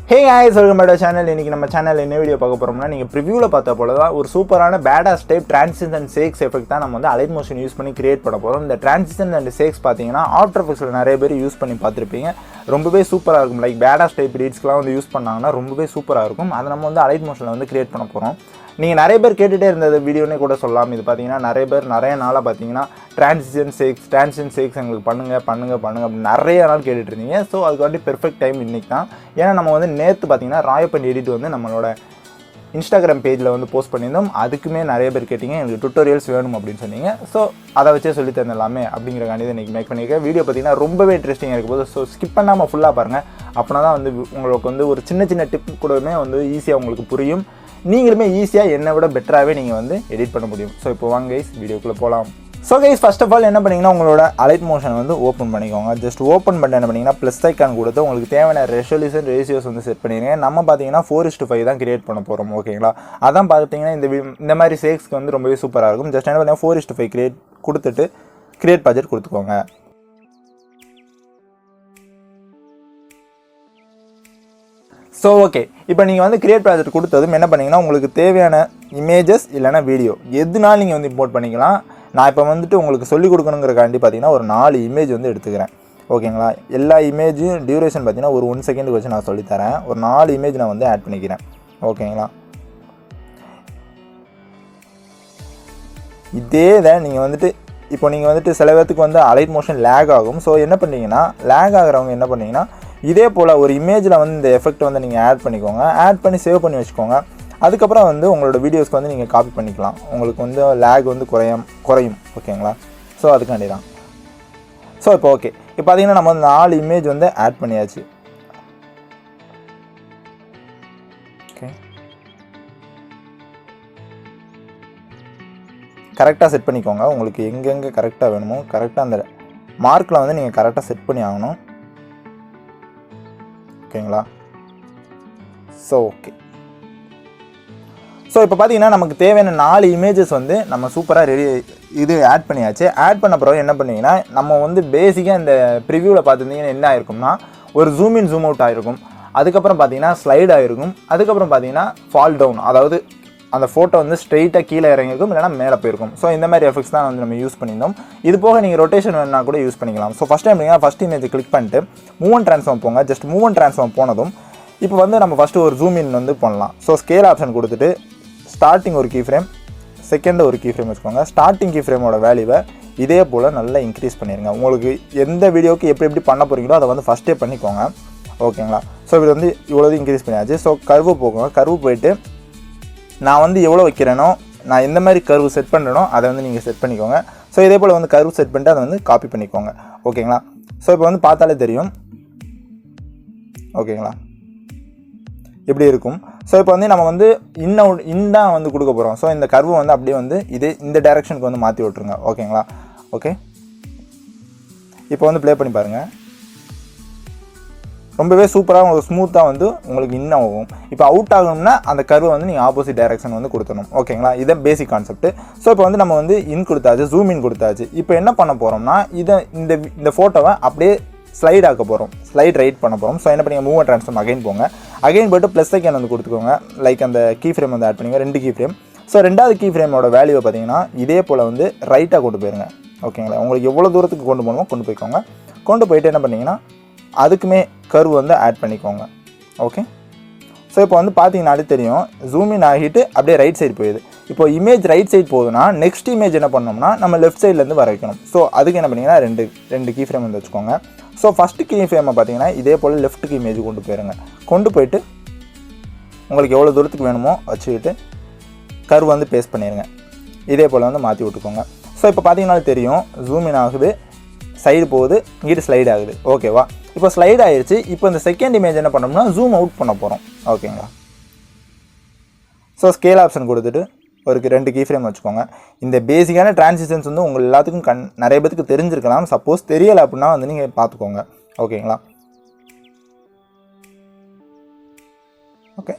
Hey guys, welcome back to our channel. இன்னைக்கு நம்ம சேனல்ல என்ன வீடியோ பார்க்க போறோம்னா நீங்க ப்ரிவியூல பார்த்த போல தான் ஒரு சூப்பரான badass type Transitions Shakes effect தான் நம்ம வந்து அலைட் மோஷன் யூஸ் பண்ணி கிரியேட் பண்ண போறோம். இந்த Transitions Shakes பாத்தீங்கன்னா ஆஃப்டர் எஃபெக்ட்ஸ்ல நிறைய பேர் யூஸ் பண்ணி பார்த்திருப்பீங்க. ரொம்பவே சூப்பரா இருக்கும். லைக் பேடாஸ் டைப் ரீட்ஸ்க்குலாம் வந்து யூஸ் பண்ணாங்கன்னா ரொம்பவே சூப்பரா இருக்கும். அதை நம்ம வந்து அலைட் மோஷன்ல வந்து கிரியேட் பண்ண போறோம். நீங்கள் நிறைய பேர் கேட்டுகிட்டே இருந்த வீடியோனே கூட சொல்லலாம். இது பார்த்தீங்கன்னா நிறைய நாளாக பார்த்தீங்கன்னா Transitions Shakes எங்களுக்கு பண்ணுங்க அப்படின்னு நிறைய நாள் கேட்டுட்டு இருந்தீங்க. ஸோ அதுக்காண்டி பெர்ஃபெக்ட் டைம் இன்றைக்கி தான். ஏன்னா நம்ம வந்து நேற்று பார்த்தீங்கன்னா ராயப்பன் எடிட் வந்து நம்மளோட இன்ஸ்டாகிராம் பேஜில் வந்து போஸ்ட் பண்ணியிருந்தோம். அதுக்குமே நிறைய பேர் கேட்டிங்க எனக்கு டுட்டோரியல்ஸ் வேணும் அப்படின்னு சொன்னீங்க. ஸோ அதை வச்சே சொல்லி தரலாமே அப்படிங்கிறக்காண்டி இன்றைக்கி மேக் பண்ணியிருக்கேன். வீடியோ பார்த்தீங்கன்னா ரொம்பவே இன்ட்ரெஸ்டிங்காக இருக்கும் போது ஸோ ஸ்கிப் பண்ணாமல் ஃபுல்லாக பாருங்கள். அப்படின்னா தான் வந்து உங்களுக்கு வந்து ஒரு சின்ன டிப் கூடவே வந்து ஈஸியாக உங்களுக்கு புரியும். நீங்களுமே ஈஸியாக என்னை விட பெட்டராகவே நீங்கள் வந்து எடிட் பண்ண முடியும். ஸோ இப்போ வாங்க கைஸ் வீடியோக்குள்ளே போகலாம். So guys first of all என்ன பண்ணிங்கன்னா உங்களோட அலைட் மோஷன் வந்து ஓப்பன் பண்ணிக்கோங்க. ஜஸ்ட் ஓப்பன் பண்ணிட்டு என்ன பண்ணிங்கன்னா ப்ளஸ் ஐக்கான் கொடுத்து உங்களுக்கு தேவையான ரெசல்யூஷன் ரேஷியோஸ் வந்து செட் பண்ணிடுங்க. நம்ம பார்த்தீங்கன்னா 4:5 தான் கிரியேட் பண்ண போகிறோம். ஓகேங்களா, அதான் பார்த்தீங்கன்னா இந்த மாதிரி ஷேக்ஸ்க்கு வந்து ரொம்பவே சூப்பராக இருக்கும். ஜஸ்ட் என்ன பண்ணீங்கன்னா 4:5 கிரியேட் கொடுத்துட்டு கிரியேட் ப்ராஜெக்ட் கொடுத்துக்கோங்க. ஸோ ஓகே, இப்போ நீங்கள் வந்து கிரியேட் ப்ராஜெக்ட் கொடுத்ததும் என்ன பண்ணிங்கன்னா உங்களுக்கு தேவையான இமேஜஸ் இல்லைனா வீடியோ எதுனாலும் நீங்கள் வந்து இம்போர்ட் பண்ணிக்கலாம். நான் இப்போ வந்துட்டு உங்களுக்கு சொல்லிக் கொடுக்கணுங்கிறக்காண்டி பார்த்தீங்கன்னா ஒரு 4 இமேஜ் வந்து எடுத்துக்கிறேன். ஓகேங்களா, எல்லா இமேஜும் டியூரேஷன் பார்த்தீங்கன்னா ஒரு 1 செகண்டுக்கு வச்சு நான் சொல்லித்தரேன். ஒரு 4 இமேஜ் நான் வந்து ஆட் பண்ணிக்கிறேன். ஓகேங்களா, இதே தான் நீங்கள் வந்துட்டு இப்போ நீங்கள் வந்துட்டு சில பேர்த்துக்கு வந்து அலைட் மோஷன் லேக் ஆகும். ஸோ என்ன பண்ணுறீங்கன்னா லேக் ஆகிறவங்க என்ன பண்ணுறீங்கன்னா இதே போல் ஒரு இமேஜில் வந்து இந்த எஃபெக்ட் வந்து நீங்கள் ஆட் பண்ணிக்கோங்க. ஆட் பண்ணி சேவ் பண்ணி வச்சுக்கோங்க. அதுக்கப்புறம் வந்து உங்களோட வீடியோஸ்க்கு வந்து நீங்கள் காப்பி பண்ணிக்கலாம். உங்களுக்கு வந்து லேக் வந்து குறையும். ஓகேங்களா, ஸோ அதுக்காண்டி தான். ஸோ இப்போ ஓகே, இப்போ பார்த்தீங்கன்னா நம்ம வந்து 4 இமேஜ் வந்து ஆட் பண்ணியாச்சு. ஓகே, கரெக்டாக செட் பண்ணிக்கோங்க. உங்களுக்கு எங்கெங்கே கரெக்டாக வேணுமோ கரெக்டாக அந்த மார்க்கில் வந்து நீங்கள் கரெக்டாக செட் பண்ணி ஆகணும். ஓகேங்களா, ஸோ ஓகே. ஸோ இப்போ பார்த்தீங்கன்னா நமக்கு தேவையான 4 இமேஜஸ் வந்து நம்ம சூப்பராக இது ஆட் பண்ணியாச்சு. ஆட் பண்ண பிறகு என்ன பண்ணுவீங்கன்னா நம்ம வந்து பேசிக்காக இந்த ப்ரிவியூவில் பார்த்துருந்தீங்கன்னா என்ன ஆயிருக்கும்னா ஒரு ஜூம் இன் ஜூம் அவுட் ஆகிருக்கும். அதுக்கப்புறம் பார்த்தீங்கன்னா ஸ்லைட் ஆகிருக்கும். அதுக்கப்புறம் பார்த்தீங்கன்னா ஃபால் டவுன், அதாவது அந்த ஃபோட்டோ வந்து ஸ்ட்ரெயிட்டாக கீழே இறங்கிருக்கும் இல்லைனா மேலே போயிருக்கும். ஸோ இந்த மாதிரி எஃபெக்ட்ஸ் தான் வந்து நம்ம யூஸ் பண்ணியிருந்தோம். இது போக நீங்கள் ரொட்டேஷன் வேணுன்னா கூட யூஸ் பண்ணிக்கலாம். ஸோ ஃபஸ்ட் டைம் நீங்கள் ஃபஸ்ட் இமேஜ் கிளிக் பண்ணிட்டு மூவ் அண்ட் ட்ரான்ஸ்ஃபார்ம் போங்க. ஜஸ்ட் மூவ் அண்ட் ட்ரான்ஸ்ஃபார்ம் போனதும் இப்போ வந்து நம்ம ஃபஸ்ட்டு ஒரு ஜூம் இன் வந்து பண்ணலாம். ஸோ ஸ்கேல் ஆப்ஷன் கொடுத்துட்டு ஸ்டார்டிங் ஒரு கீ ஃப்ரேம், செகண்ட் ஒரு கீ ஃப்ரேம் வச்சுக்கோங்க. ஸ்டார்டிங் கீ ஃப்ரேமோட வேல்யூவை இதே போல் நல்லா இன்க்ரீஸ் பண்ணிடுங்க. உங்களுக்கு எந்த வீடியோக்கு எப்படி பண்ண போகிறீங்களோ அதை வந்து ஃபஸ்ட்டே பண்ணிக்கோங்க. ஓகேங்களா, ஸோ இது வந்து இவ்வளோ இன்க்ரீஸ் பண்ணியாச்சு. ஸோ கர்வு போங்க. கர்வு போயிட்டு நான் வந்து எவ்வளோ வைக்கிறேனோ, நான் எந்த மாதிரி கர்வு செட் பண்ணுறேனோ அதை வந்து நீங்கள் செட் பண்ணிக்கோங்க. ஸோ இதே போல் வந்து கர்வு செட் பண்ணிட்டு அதை வந்து காப்பி பண்ணிக்கோங்க. ஓகேங்களா, ஸோ இப்போ வந்து பார்த்தாலே தெரியும். ஓகேங்களா, எப்படி இருக்கும். ஸோ இப்போ வந்து நம்ம வந்து இன்னும் வந்து கொடுக்க போகிறோம். ஸோ இந்த கர்வு வந்து அப்படியே வந்து இந்த டைரெக்ஷனுக்கு வந்து மாற்றி விட்ருங்க. ஓகேங்களா, ஓகே. இப்போ வந்து ப்ளே பண்ணி பாருங்கள். ரொம்பவே சூப்பராக உங்களுக்கு ஸ்மூத்தாக வந்து உங்களுக்கு இன்னும் ஆகும். இப்போ அவுட் ஆகணும்னா அந்த கர்வை வந்து நீங்கள் ஆப்போசிட் டைரக்ஷன் வந்து கொடுத்தணும். ஓகேங்களா, இதான் பேசிக் கான்செப்ட். ஸோ இப்போ வந்து நம்ம வந்து இன் கொடுத்தாச்சு, ஜூம் இன் கொடுத்தாச்சு. இப்போ என்ன பண்ண போகிறோம்னா இந்த ஃபோட்டோவை அப்படியே ஸ்லைட் ஆக்க போகிறோம், ஸ்லைட் ரைட் பண்ண போகிறோம். ஸோ என்ன பண்ணி மூவ் அண்ட் ட்ரான்ஸ்ஃபார்ம் அகைன் போங்க. அகைன் போய்ட்டு ப்ளஸ் ஐக்கான் வந்து கொடுத்துக்கோங்க. லைக் அந்த கீ ஃப்ரேம் வந்து ஆட் பண்ணிங்க, 2 கீ ஃப்ரேம். ஸோ 2வது கீ ஃப்ரேமோட வேல்யூவை பார்த்தீங்கன்னா இதே போல் வந்து ரைட்டாக கொண்டு போயிருங்க. ஓகேங்களா, உங்களுக்கு எவ்வளோ தூரத்துக்கு கொண்டு போகணுமோ கொண்டு போய்க்கோங்க. கொண்டு போயிட்டு என்ன பண்ணிங்கன்னா அதுக்குமே கர்வ் வந்து ஆட் பண்ணிக்கோங்க. ஓகே, ஸோ இப்போ வந்து பார்த்தீங்கன்னாலே தெரியும் ஜூம் இன் ஆகிட்டு அப்படியே ரைட் சைடு போயிடுது. இப்போ இமேஜ் ரைட் சைடு போகுதுன்னா நெக்ஸ்ட் இமேஜ் என்ன பண்ணோம்னா நம்ம லெஃப்ட் சைட்லேருந்து வர வைக்கணும். ஸோ அதுக்கு என்ன பண்ணிங்கன்னா ரெண்டு கீ ஃப்ரேம் வந்து வச்சுக்கோங்க. ஸோ ஃபஸ்ட்டு கீ ஃப்ரேமை பார்த்தீங்கன்னா இதே போல் லெஃப்ட்டுக்கு இமேஜ் கொண்டு போயிருங்க. கொண்டு போயிட்டு உங்களுக்கு எவ்வளோ தூரத்துக்கு வேணுமோ வச்சுக்கிட்டு கர்வ் வந்து பேஸ்ட் பண்ணிடுங்க. இதே போல் வந்து மாற்றி விட்டுக்கோங்க. ஸோ இப்போ பார்த்தீங்கன்னா தெரியும் ஜூம் இன் ஆகுது, சைடு போகுது, இங்கிட்டு ஸ்லைட் ஆகுது. ஓகேவா, இப்போ ஸ்லைட் ஆயிடுச்சு. இப்போ இந்த செகண்ட் இமேஜ் என்ன பண்ணோம்னா ஜூம் அவுட் பண்ண போகிறோம். ஓகேங்களா, ஸோ ஸ்கேல் ஆப்ஷன் கொடுத்துட்டு ஒரு 2 கீ ஃப்ரேம் வச்சுக்கோங்க. இந்த பேசிக்கான டிரான்சிஷன்ஸ் வந்து உங்கள் எல்லாத்துக்கும் நிறைய பேருக்கு தெரிஞ்சிருக்கலாம். சப்போஸ் தெரியலை அப்படின்னா வந்து நீங்கள் பார்த்துக்கோங்க. ஓகேங்களா, ஓகே.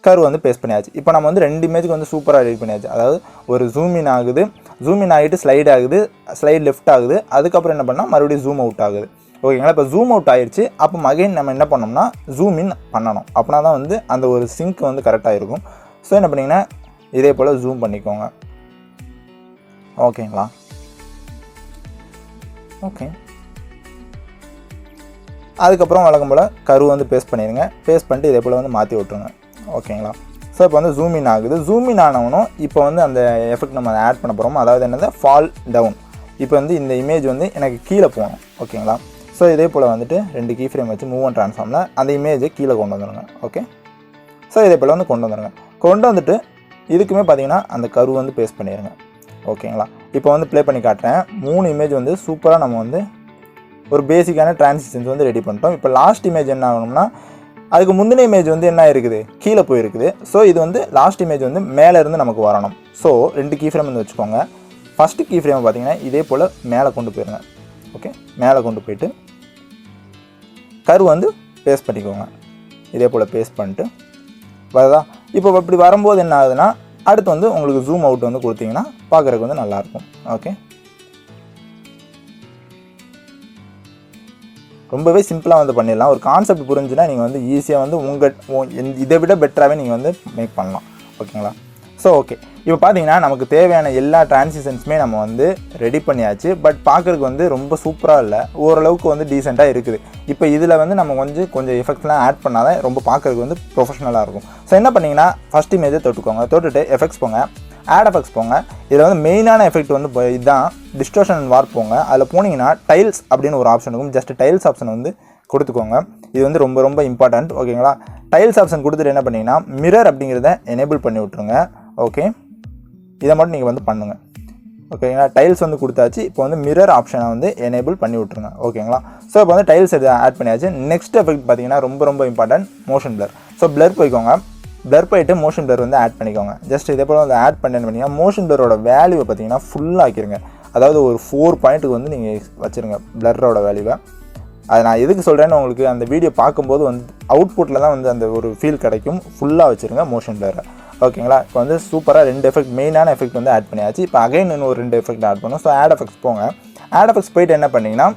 கர்வ் வந்து பேஸ்ட் பண்ணியாச்சு. இப்போ நம்ம வந்து 2 இமேஜுக்கு வந்து சூப்பராக எடிட் பண்ணியாச்சு. அதாவது ஒரு ஜூம் இன் ஆகுது, ஜூம் இன் ஆகிட்டு ஸ்லைட் ஆகுது, ஸ்லைட் லெஃப்ட் ஆகுது, அதுக்கப்புறம் என்ன பண்ணால் மறுபடியும் ஜூம் அவுட் ஆகுது. ஓகேங்களா. இப்போ ஜூம் அவுட் ஆயிடுச்சு. அப்போ அகைன் நம்ம என்ன பண்ணோம்னா ஜூம் இன் பண்ணணும். அப்படின்னா தான் வந்து அந்த ஒரு சிங்க் வந்து கரெக்டாக இருக்கும். ஸோ என்ன பண்ணிங்கன்னா இதே போல் ஜூம் பண்ணிக்கோங்க. ஓகேங்களா. ஓகே, அதுக்கப்புறம் வழக்கம் போல் கரு வந்து பேஸ்ட் பண்ணிடுங்க. பேஸ்ட் பண்ணிட்டு இதே போல் வந்து மாற்றி விட்ருங்க. ஓகேங்களா. ஸோ இப்போ வந்து ஜூம் இன் ஆகுது. ஜூம் இன் ஆனவனும் இப்போ வந்து அந்த எஃபெக்ட் நம்ம ஆட் பண்ண போகிறோம். அதாவது என்னது, ஃபால் டவுன். இப்போ வந்து இந்த இமேஜ் வந்து எனக்கு கீழே போகணும். ஓகேங்களா. ஸோ இதே போல் வந்துட்டு 2 கீ ஃப்ரேம் வச்சு மூவ் அண்ட் ட்ரான்ஸ்ஃபார்மில் அந்த இமேஜை கீழே கொண்டு வந்துடுங்க. ஓகே. ஸோ இதே போல் வந்து கொண்டு வந்துடுங்க. கொண்டு வந்துட்டு இதுக்குமே பார்த்தீங்கன்னா அந்த கரு வந்து பேஸ்ட் பண்ணிடுங்க. ஓகேங்களா. இப்போ வந்து ப்ளே பண்ணி காட்டுறேன். 3 இமேஜ் வந்து சூப்பராக நம்ம வந்து ஒரு பேசிக்கான ட்ரான்சிஷன்ஸ் வந்து ரெடி பண்ணிட்டோம். இப்போ லாஸ்ட் இமேஜ் என்ன ஆகணும்னா, அதுக்கு முந்தின இமேஜ் வந்து என்ன இருக்குது, கீழே போயிருக்குது. ஸோ இது வந்து லாஸ்ட் இமேஜ் வந்து மேலே இருந்து நமக்கு வரணும். ஸோ 2 கீ ஃப்ரேம் வந்து வச்சுக்கோங்க. ஃபஸ்ட்டு கீ ஃப்ரேம் பார்த்தீங்கன்னா இதே போல் மேலே கொண்டு போயிருங்க. ஓகே, மேலே கொண்டு போயிட்டு கரு வந்து பேஸ்ட் பண்ணிக்கோங்க. இதே போல் பேஸ்ட் பண்ணிட்டு வருதா. இப்போ இப்படி வரும்போது என்ன ஆகுதுன்னா, அடுத்து வந்து உங்களுக்கு ஜூம் அவுட் வந்து கொடுத்தீங்கன்னா பார்க்குறதுக்கு வந்து நல்லாயிருக்கும். ஓகே, ரொம்பவே சிம்பிளாக வந்து பண்ணிடலாம். ஒரு கான்செப்ட் புரிஞ்சுன்னா நீங்கள் வந்து ஈஸியாக வந்து இதை விட பெட்டராகவே நீங்கள் வந்து மேக் பண்ணலாம். ஓகேங்களா. ஸோ ஓகே, இப்போ பார்த்தீங்கன்னா நமக்கு தேவையான எல்லா ட்ரான்சிஷன்ஸுமே நம்ம வந்து ரெடி பண்ணியாச்சு. பட் பார்க்குறதுக்கு வந்து ரொம்ப சூப்பராக இல்லை, ஓரளவுக்கு வந்து டீசெண்டாக இருக்குது. இப்போ இதில் வந்து நம்ம கொஞ்சம் எஃபெக்ட்ஸ்லாம் ஆட் பண்ணால் தான் ரொம்ப பார்க்குறதுக்கு வந்து ப்ரொஃபஷனலாக இருக்கும். ஸோ என்ன பண்ணிங்கன்னா ஃபஸ்ட் இமேஜை தொட்டுக்கோங்க. தொட்டுட்டு எஃபெக்ட்ஸ் போங்க, ஆட் எஃபெக்ட்ஸ் போங்க. இதில் வந்து மெயினான எஃபெக்ட் வந்து இதுதான், டிஸ்டோர்ஷன் அண்ட் வார்ப் போங்க. அதில் போனீங்கன்னா டைல்ஸ் அப்படின்னு ஒரு ஆப்ஷன் இருக்கும். ஜஸ்ட் டைல்ஸ் ஆப்ஷன் வந்து கொடுத்துக்கோங்க. இது வந்து ரொம்ப ரொம்ப இம்பார்ட்டண்ட். ஓகேங்களா. டைல்ஸ் ஆப்ஷன் கொடுத்துட்டு என்ன பண்ணிங்கன்னா மிரர் அப்படிங்கிறத எனேபிள் பண்ணி விட்ருங்க. ஓகே, இதை மட்டும் நீங்கள் வந்து பண்ணுங்கள். ஓகேங்களா. டைல்ஸ் வந்து கொடுத்தாச்சு. இப்போ வந்து மிரர் ஆப்ஷனை வந்து எனேபிள் பண்ணி விட்ருங்க. ஓகேங்களா. ஸோ இப்போ வந்து டைல்ஸ் ஆட் பண்ணியாச்சு. நெக்ஸ்ட் எஃபெக்ட் பார்த்தீங்கன்னா ரொம்ப ரொம்ப important, motion blur. So blur போய்க்கோங்க. பிளர் போயிட்டு மோஷன் பிளர் வந்து ஆட் பண்ணிக்கோங்க. ஜஸ்ட் இதே போல் வந்து ஆட் பண்ணிங்கன்னா மோஷன் பிளரோட வேல்யூவை பார்த்தீங்கன்னா ஃபுல்லாக ஆக்கிருங்க. அதாவது ஒரு 4 பாயிண்ட்டுக்கு வந்து நீங்கள் வச்சுருங்க பிளரோட வேல்யூவை. அது நான் எதுக்கு சொல்கிறேன்னு உங்களுக்கு அந்த வீடியோ பார்க்கும்போது வந்து அவுட்புட்டில் தான் வந்து அந்த ஒரு ஃபீல் கிடைக்கும். ஃபுல்லாக வச்சுருங்க மோஷன் பிளரை. ஓகேங்களா. இப்போ வந்து சூப்பராக 2 எஃபெக்ட், மெயினான எஃபெக்ட் வந்து ஆட் பண்ணியாச்சு. இப்போ அகைன் இன்னும் ஒரு 2 எஃபெக்ட் ஆட் பண்ணும். ஸோ ஆட் எஃபெக்ட்ஸ் போங்க. ஆட் எஃபெக்ட்ஸ் போயிட்டு என்ன பண்ணிங்கன்னா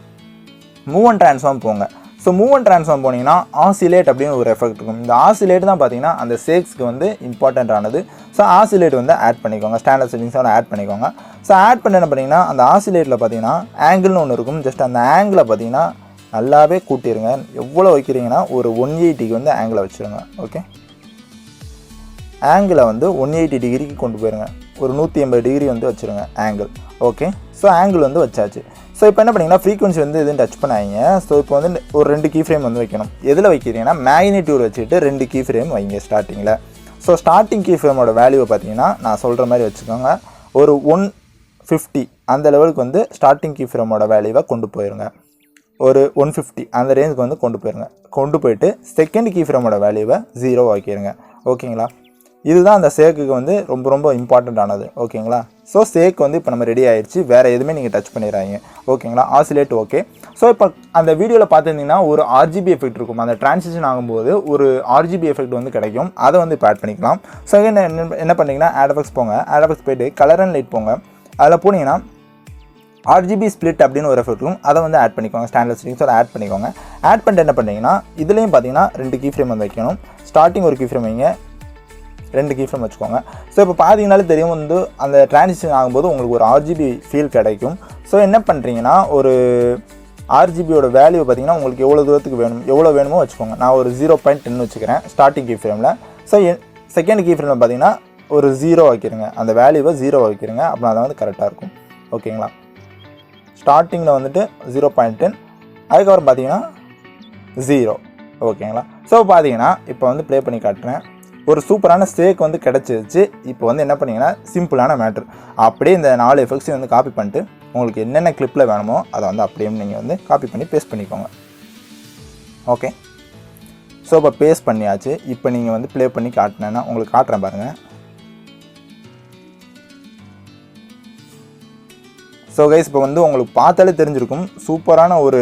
மூவ் அண்ட் ட்ரான்ஸ்ஃபார்ம் போங்க. ஸோ மூவ் அண்ட் ட்ரான்ஸ்ஃபார்ம் போனீங்கன்னா ஆசிலேட் அப்படின்னு ஒரு எஃபெக்ட் இருக்கும். இந்த ஆசிலேட் தான் பார்த்தீங்கன்னா அந்த ஷேக்ஸ்க்கு வந்து இம்பார்ட்டன்ட் ஆனது. ஸோ ஆசிலேட் வந்து ஆட் பண்ணிக்கோங்க. ஸ்டாண்டர்ட் செட்டிங்ஸோட ஆட் பண்ணிக்கோங்க. ஸோ ஆட் பண்ண என்ன பண்ணிங்கன்னா அந்த ஆசிலேட்டில் பார்த்தீங்கன்னா ஆங்கிள்னு ஒன்று இருக்கும். ஜஸ்ட் அந்த ஆங்கிளை பார்த்தீங்கன்னா நல்லாவே கூட்டிடுங்க. எவ்வளோ வைக்கிறீங்கன்னா ஒரு 180க்கு வந்து ஆங்கிளை வச்சுருங்க. ஓகே, ஆங்கிளை வந்து 180 டிகிரிக்கு கொண்டு போயிருங்க. ஒரு 180 டிகிரி வந்து வச்சுருங்க ஆங்கிள். ஓகே, ஸோ ஆங்கிள் வந்து வச்சாச்சு. ஸோ இப்போ என்ன பண்ணிங்கன்னா ஃப்ரீக்வன்சி வந்து எதுவும் டச் பண்ணாங்க. ஸோ இப்போ வந்து ஒரு 2 கீ ஃப்ரேம் வந்து வைக்கணும். எதில் வைக்கிறீங்கன்னா மேக்னிடியூட் வச்சுட்டு 2 கீ ஃப்ரேம் வைங்க ஸ்டார்டிங்கில். ஸோ ஸ்டார்டிங் கீ ஃப்ரேமோட வேல்யூவை பார்த்தீங்கன்னா நான் சொல்கிற மாதிரி வச்சுக்கோங்க. ஒரு 150 அந்த லெவலுக்கு வந்து ஸ்டார்டிங் கீ ஃப்ரேமோட வேல்யூவை கொண்டு போயிருங்க. ஒரு 150 அந்த ரேஞ்சுக்கு வந்து கொண்டு போயிருங்க. கொண்டு போயிட்டு செகண்ட் கீ ஃப்ரேமோட வேல்யூவை 0 ஆக்கிடுங்க. ஓகேங்களா. இதுதான் அந்த சேக்குக்கு வந்து ரொம்ப ரொம்ப இம்பார்ட்டண்ட் ஆனது. ஓகேங்களா. ஸோ சேக் வந்து இப்போ நம்ம ரெடி ஆகிடுச்சு. வேறு எதுவுமே நீங்கள் டச் பண்ணிடுறாங்க. ஓகேங்களா. Oscillate okay. ஸோ இப்போ அந்த வீடியோவில் பார்த்துருந்தீங்கன்னா ஒரு RGB எஃபெக்ட் இருக்கும். அந்த ட்ரான்சிஷன் ஆகும்போது ஒரு RGB எஃபெக்ட் வந்து கிடைக்கும். அதை வந்து இப்போ ஆட் பண்ணிக்கலாம். ஸோ என்ன பண்ணிங்கன்னா ஆட் எஃபெக்ட்ஸ் போங்க. ஆட் எஃபெக்ட்ஸ் போய்ட்டு கலர் அண்ட் லைட் போங்க. அதில் போனீங்கன்னா RGB ஸ்ப்ளிட் அப்படின்னு ஒரு எஃபெக்ட் இருக்கும். அதை வந்து ஆட் பண்ணிக்கோங்க. ஸ்டாண்டர்ட் செட்டிங்ஸோட ஆட் பண்ணிக்கோங்க. ஆட் பண்ணிட்டு என்ன பண்ணிங்கன்னா இதுலேயும் பார்த்தீங்கன்னா 2 கீ ஃப்ரேம் வந்து வைக்கணும். ஸ்டார்டிங் ஒரு கீ ஃப்ரேம் வைங்க, 2 கீ ஃப்ரேம் வச்சுக்கோங்க. ஸோ இப்போ பார்த்தீங்கனாலே தெரியும் வந்து அந்த ட்ரான்சிஷன் ஆகும்போது உங்களுக்கு ஒரு RGB ஃபீல் கிடைக்கும். ஸோ என்ன பண்ணுறீங்கன்னா ஒரு RGBயோட வேல்யூ பார்த்தீங்கன்னா உங்களுக்கு எவ்வளோ தூரத்துக்கு எவ்வளோ வேணுமோ வச்சுக்கோங்க. நான் ஒரு 0.10 வச்சுக்கிறேன் ஸ்டார்டிங் கீ ஃப்ரேமில். ஸோ செகண்ட் கீ ஃப்ரேமில் பார்த்தீங்கன்னா ஒரு 0 வைக்கிறேங்க. அந்த வேல்யூவை 0 வைக்கிறேங்க. அப்படின்னா அதை வந்து கரெக்டாக இருக்கும். ஓகேங்களா. ஸ்டார்டிங்கில் வந்துட்டு 0.10, அதுக்கப்புறம் பார்த்தீங்கன்னா 0. ஓகேங்களா. ஸோ பார்த்தீங்கன்னா இப்போ வந்து ப்ளே பண்ணி காட்டுறேன். ஒரு சூப்பரான ஸ்டேக் வந்து கிடச்சிருச்சு. இப்போ வந்து என்ன பண்ணிங்கன்னா சிம்பிளான மேட்ரு, அப்படியே இந்த 4 எஃபெக்ட்ஸையும் வந்து காப்பி பண்ணிட்டு உங்களுக்கு என்னென்ன கிளிப்பில் வேணுமோ அதை வந்து அப்படியே நீங்கள் வந்து காப்பி பண்ணி பேஸ்ட் பண்ணிக்கோங்க. ஓகே, ஸோ இப்போ பேஸ்ட் பண்ணியாச்சு. இப்போ நீங்கள் வந்து ப்ளே பண்ணி காட்டினேன்னா உங்களுக்கு காட்டுறேன் பாருங்கள். ஸோ கைஸ் இப்போ வந்து உங்களுக்கு பார்த்தாலே தெரிஞ்சிருக்கும் சூப்பரான ஒரு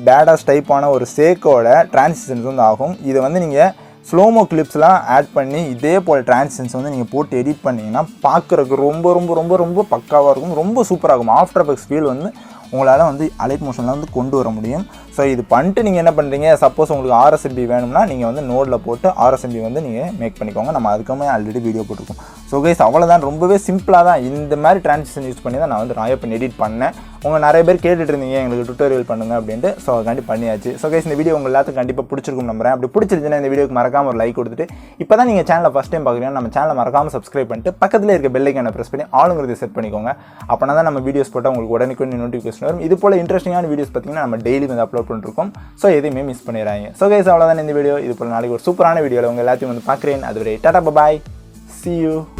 பேடாஸ் டைப்பான ஒரு சேக்கோட ட்ரான்சிஷன்ஸ் வந்து ஆகும். இதை வந்து நீங்கள் ஸ்லோமோ கிளிப்ஸ்லாம் ஆட் பண்ணி இதே போல் ட்ரான்சிஷன்ஸ் வந்து நீங்கள் போட்டு எடிட் பண்ணிங்கன்னா பார்க்குறதுக்கு ரொம்ப ரொம்ப ரொம்ப ரொம்ப பக்காவாக இருக்கும். ரொம்ப சூப்பராக இருக்கும். ஆஃப்டர் எஃபெக்ட்ஸ் ஃபீல் வந்து உங்களால் வந்து அலைட் மோஷனில் வந்து கொண்டு வர முடியும். ஸோ இது பண்ணிட்டு நீங்கள் என்ன பண்ணுறீங்க, சப்போஸ் உங்களுக்கு RSMB வேணும்னா நீங்கள் வந்து நோடில் போட்டு RSMB வந்து நீங்கள் மேக் பண்ணிக்கோங்க. நம்ம அதுக்குமே ஆல்ரெடி வீடியோ போட்டிருக்கோம். ஸோ கைஸ் அவ்வளோதான், ரொம்பவே சிம்பிளாக தான் இந்த மாதிரி டிரான்சிஷன் யூஸ் பண்ணி தான் நான் வந்து ராயப்பன் எடிட் பண்ணேன். உங்கள் நிறைய பேர் கேட்டுட்டு இருந்தீங்க எங்களுக்கு டுட்டோரியல் பண்ணுங்க அப்படின்ட்டு. ஸோ அதுக்காண்டி பண்ணியாச்சு. ஸோ கைஸ் இந்த வீடியோ உங்கள் எல்லாத்துக்கும் கண்டிப்பாக பிடிச்சிருக்கும் நம்புறேன். அப்படி பிடிச்சிருந்துச்சுன்னா இந்த வீடியோக்கு மறக்காம ஒரு லைக் கொடுத்துட்டு, இப்போ தான் நீங்கள் சேனலை ஃபஸ்ட் டைம் பார்க்குறீங்கன்னா நம்ம சேனலை மறக்காமல் சப்ஸ்கிரைப் பண்ணிட்டு பக்கத்தில் இருக்க பெல் ஐக்கானை ப்ரெஸ் பண்ணி ஆளுங்கிறது செட் பண்ணிக்கோங்க. அப்போனா தான் நம்ம வீடியோஸ் போட்டால் உங்களுக்கு உடனே நோட்டிஃபிகேஷன் வரும். இது போல் இன்ட்ரெஸ்டிங்கான வீடியோஸ் பார்த்தீங்கன்னா நம்ம டெய்லி வந்து அப்லோட் பண்ணிருக்கோம். ஸோ எதையுமே மிஸ் பண்ணிடுறாங்க. ஸோ கைஸ் அவ்வளோதான் இந்த வீடியோ. இது போல் நாளைக்கு ஒரு சூப்பரான வீடியோவில் உங்கள் எல்லாத்தையும் வந்து பார்க்குறேன். அதுவரை டாடா பாய், see you.